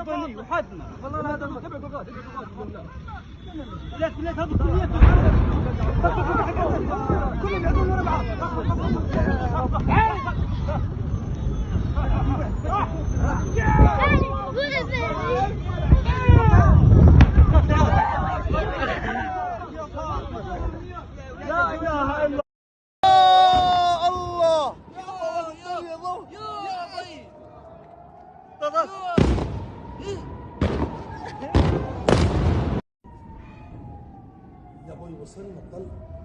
هني وحدنا والله هذا المتبع قاعد لا هذا كلهم يعدون ورا بعض لا اله الا الله يا ابوي وصلنا الطلق.